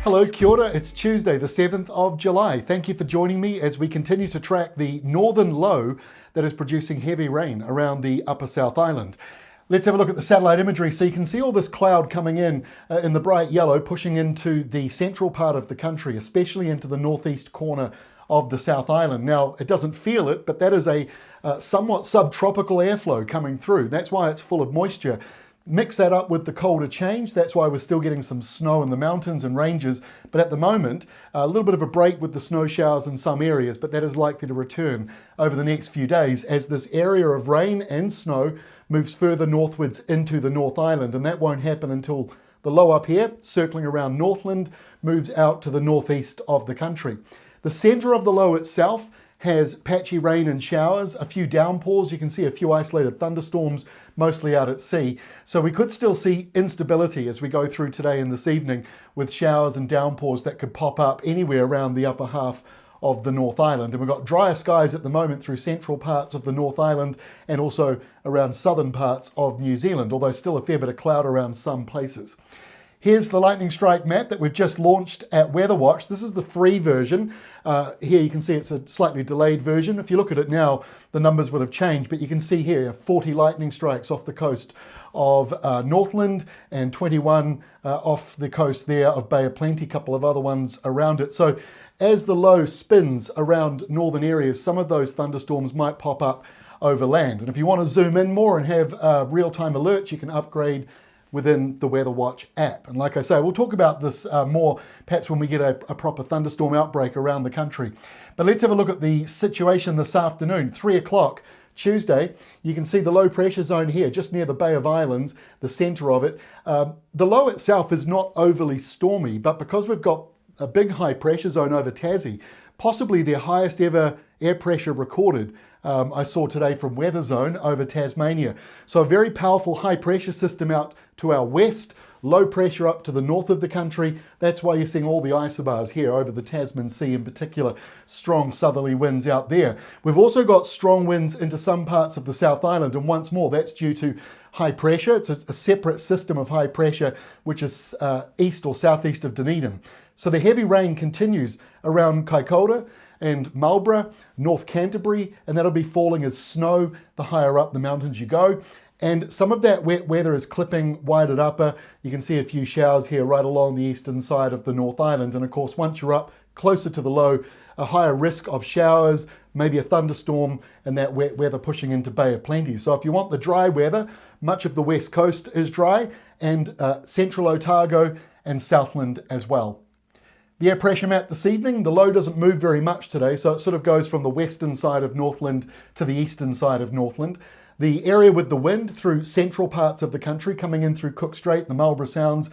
Hello, kia ora. It's Tuesday, the 7th of July. Thank you for joining me as we continue to track the northern low that is producing heavy rain around the upper South Island. Let's have a look at the satellite imagery so you can see all this cloud coming in the bright yellow, pushing into the central part of the country, especially into the northeast corner of the South Island. Now, it doesn't feel it, but that is a somewhat subtropical airflow coming through. That's why it's full of moisture. Mix that up with the colder change. That's why we're still getting some snow in the mountains and ranges. But at the moment, a little bit of a break with the snow showers in some areas, but that is likely to return over the next few days as this area of rain and snow moves further northwards into the North Island. And that won't happen until the low up here, circling around Northland, moves out to the northeast of the country. The centre of the low itself has patchy rain and showers, a few downpours. You can see a few isolated thunderstorms, mostly out at sea. So we could still see instability as we go through today and this evening with showers and downpours that could pop up anywhere around the upper half of the North Island. And we've got drier skies at the moment through central parts of the North Island and also around southern parts of New Zealand, although still a fair bit of cloud around some places. Here's the lightning strike map that we've just launched at Weather Watch. This is the free version. Here you can see it's a slightly delayed version. If you look at it now, the numbers would have changed, but you can see here 40 lightning strikes off the coast of Northland and 21 off the coast there of Bay of Plenty, a couple of other ones around it. So as the low spins around northern areas, some of those thunderstorms might pop up over land. And if you want to zoom in more and have real-time alerts, you can upgrade within the Weather Watch app. And like I say, we'll talk about this more perhaps when we get a proper thunderstorm outbreak around the country. But let's have a look at the situation this afternoon, 3 o'clock Tuesday. You can see the low pressure zone here, just near the Bay of Islands, the centre of it. The low itself is not overly stormy, but because we've got a big high pressure zone over Tassie, possibly their highest ever air pressure recorded, I saw today from Weather Zone over Tasmania. So a very powerful high pressure system out to our west, low pressure up to the north of the country. That's why you're seeing all the isobars here over the Tasman Sea in particular, strong southerly winds out there. We've also got strong winds into some parts of the South Island, and once more that's due to high pressure. It's a separate system of high pressure which is east or southeast of Dunedin. So the heavy rain continues around Kaikoura and Marlborough, North Canterbury, and that'll be falling as snow the higher up the mountains you go. And some of that wet weather is clipping wide at upper. You can see a few showers here right along the eastern side of the North Island. And of course, once you're up closer to the low, a higher risk of showers, maybe a thunderstorm, and that wet weather pushing into Bay of Plenty. So if you want the dry weather, much of the west coast is dry, and central Otago and Southland as well. The air pressure map this evening, the low doesn't move very much today, so it sort of goes from the western side of Northland to the eastern side of Northland. The area with the wind through central parts of the country, coming in through Cook Strait, the Marlborough Sounds,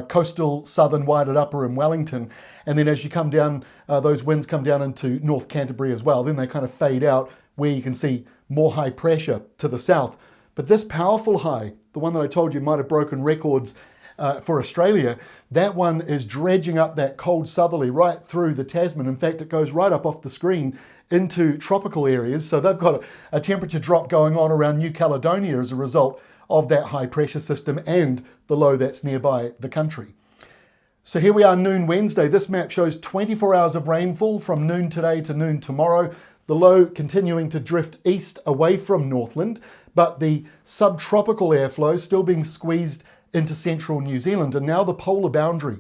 coastal southern wide at upper in Wellington. And then as you come down, those winds come down into North Canterbury as well. Then they kind of fade out where you can see more high pressure to the south. But this powerful high, the one that I told you might have broken records for Australia, that one is dredging up that cold southerly right through the Tasman. In fact, it goes right up off the screen into tropical areas. So they've got a temperature drop going on around New Caledonia as a result of that high pressure system and the low that's nearby the country. So here we are noon Wednesday. This map shows 24 hours of rainfall from noon today to noon tomorrow. The low continuing to drift east away from Northland, but the subtropical airflow still being squeezed into central New Zealand, and now the polar boundary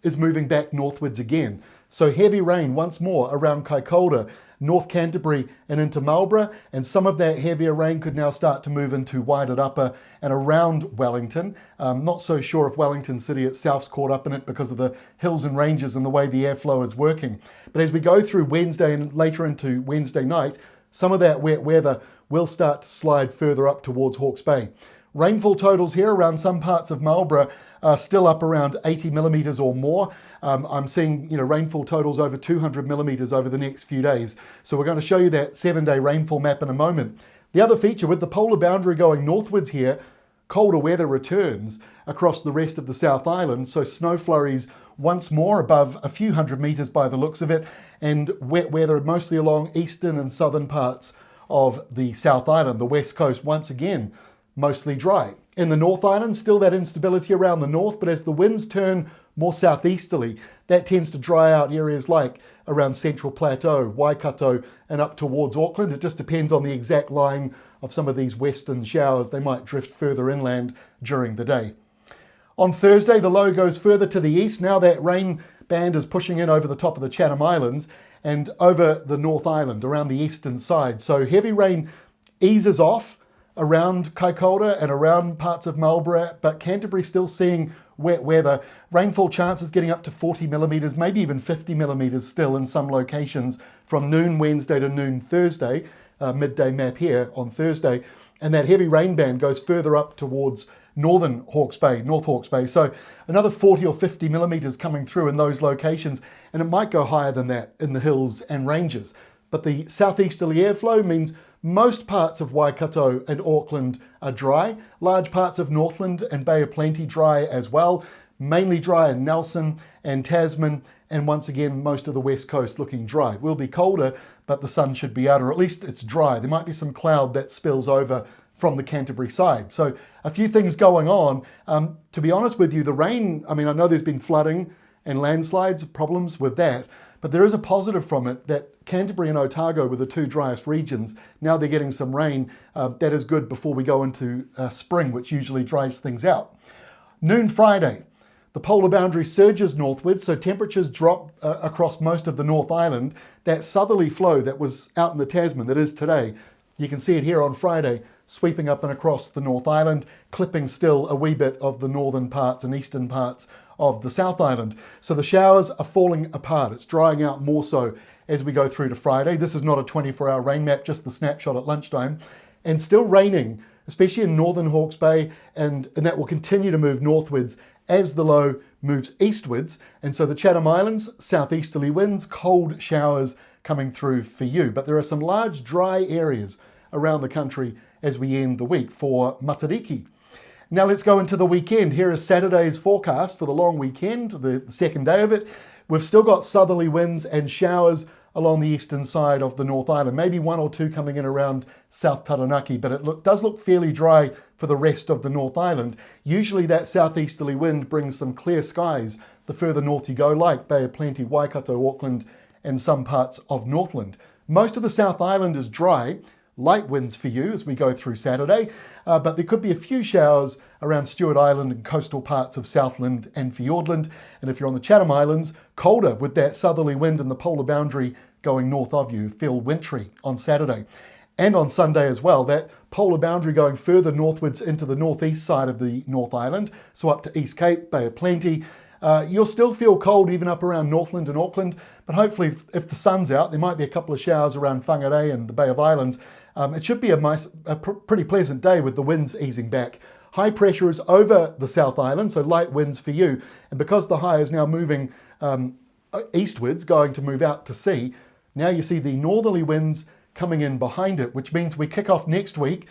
is moving back northwards again. So heavy rain once more around Kaikoura, North Canterbury and into Marlborough, and some of that heavier rain could now start to move into wide at upper and around Wellington. Not so sure if Wellington City itself's caught up in it because of the hills and ranges and the way the airflow is working. But as we go through Wednesday and later into Wednesday night, some of that wet weather will start to slide further up towards Hawke's Bay. Rainfall totals here around some parts of Marlborough are still up around 80 millimetres or more. I'm seeing rainfall totals over 200 millimetres over the next few days. So we're going to show you that 7-day rainfall map in a moment. The other feature with the polar boundary going northwards here, colder weather returns across the rest of the South Island. So snow flurries once more above a few hundred metres by the looks of it, and wet weather mostly along eastern and southern parts of the South Island. The west coast once again mostly dry. In the North Island, still that instability around the north, but as the winds turn more southeasterly, that tends to dry out areas like around Central Plateau, Waikato, and up towards Auckland. It just depends on the exact line of some of these western showers. They might drift further inland during the day. On Thursday, the low goes further to the east. Now that rain band is pushing in over the top of the Chatham Islands and over the North Island, around the eastern side. So heavy rain eases off around Kaikoura and around parts of Marlborough, but Canterbury still seeing wet weather. Rainfall chances getting up to 40 millimetres, maybe even 50 millimetres still in some locations from noon Wednesday to noon Thursday, midday map here on Thursday. And that heavy rain band goes further up towards northern Hawke's Bay, North Hawke's Bay. So another 40 or 50 millimetres coming through in those locations, and it might go higher than that in the hills and ranges. But the southeasterly airflow means most parts of Waikato and Auckland are dry. Large parts of Northland and Bay of Plenty dry as well. Mainly dry in Nelson and Tasman, and once again most of the west coast looking dry. Will be colder, but the sun should be out, or at least it's dry. There might be some cloud that spills over from the Canterbury side. So a few things going on. To be honest with you, the rain, I know there's been flooding and landslides, problems with that, but there is a positive from it that Canterbury and Otago were the two driest regions. Now they're getting some rain. That is good before we go into spring, which usually dries things out. Noon Friday, the polar boundary surges northwards, so temperatures drop across most of the North Island. That southerly flow that was out in the Tasman, that is today, you can see it here on Friday, sweeping up and across the North Island, clipping still a wee bit of the northern parts and eastern parts of the South Island. So the showers are falling apart. It's drying out more so as we go through to Friday. This is not a 24-hour rain map, just the snapshot at lunchtime. And still raining, especially in northern Hawke's Bay, and that will continue to move northwards as the low moves eastwards. And so the Chatham Islands, southeasterly winds, cold showers coming through for you. But there are some large dry areas around the country as we end the week for Matariki. Now let's go into the weekend. Here is Saturday's forecast for the long weekend, the second day of it. We've still got southerly winds and showers along the eastern side of the North Island. Maybe one or two coming in around South Taranaki, but it does look fairly dry for the rest of the North Island. Usually that southeasterly wind brings some clear skies the further north you go, like Bay of Plenty, Waikato, Auckland, and some parts of Northland. Most of the South Island is dry. Light winds for you as we go through Saturday, but there could be a few showers around Stewart Island and coastal parts of Southland and Fiordland. And if you're on the Chatham Islands, colder with that southerly wind and the polar boundary going north of you. Feel wintry on Saturday. And on Sunday as well, that polar boundary going further northwards into the northeast side of the North Island, so up to East Cape, Bay of Plenty. You'll still feel cold even up around Northland and Auckland, but hopefully if the sun's out, there might be a couple of showers around Whangarei and the Bay of Islands. It should be a pretty pleasant day with the winds easing back. High pressure is over the South Island, so light winds for you. And because the high is now moving eastwards, going to move out to sea, now you see the northerly winds coming in behind it, which means we kick off next week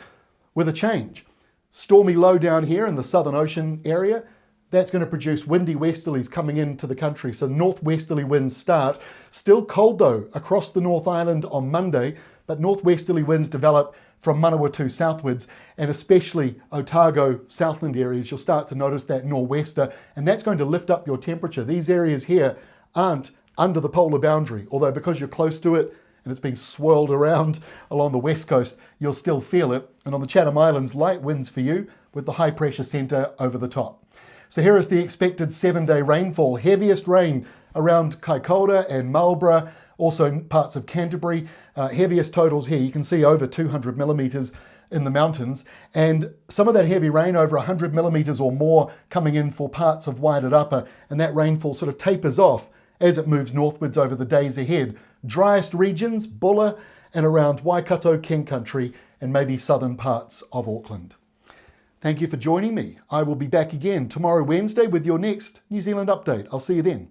with a change. Stormy low down here in the Southern Ocean area. That's going to produce windy westerlies coming into the country. So northwesterly winds start. Still cold though across the North Island on Monday, but northwesterly winds develop from Manawatu southwards, and especially Otago, Southland areas. You'll start to notice that nor'wester, and that's going to lift up your temperature. These areas here aren't under the polar boundary, although because you're close to it and it's being swirled around along the west coast, you'll still feel it. And on the Chatham Islands, light winds for you with the high pressure centre over the top. So here is the expected 7-day rainfall. Heaviest rain around Kaikoura and Marlborough, also parts of Canterbury. Heaviest totals here, you can see over 200 millimetres in the mountains. And some of that heavy rain, over 100 millimetres or more, coming in for parts of Waited Upper. And that rainfall sort of tapers off as it moves northwards over the days ahead. Driest regions, Bulla and around Waikato, King Country, and maybe southern parts of Auckland. Thank you for joining me. I will be back again tomorrow, Wednesday, with your next New Zealand update. I'll see you then.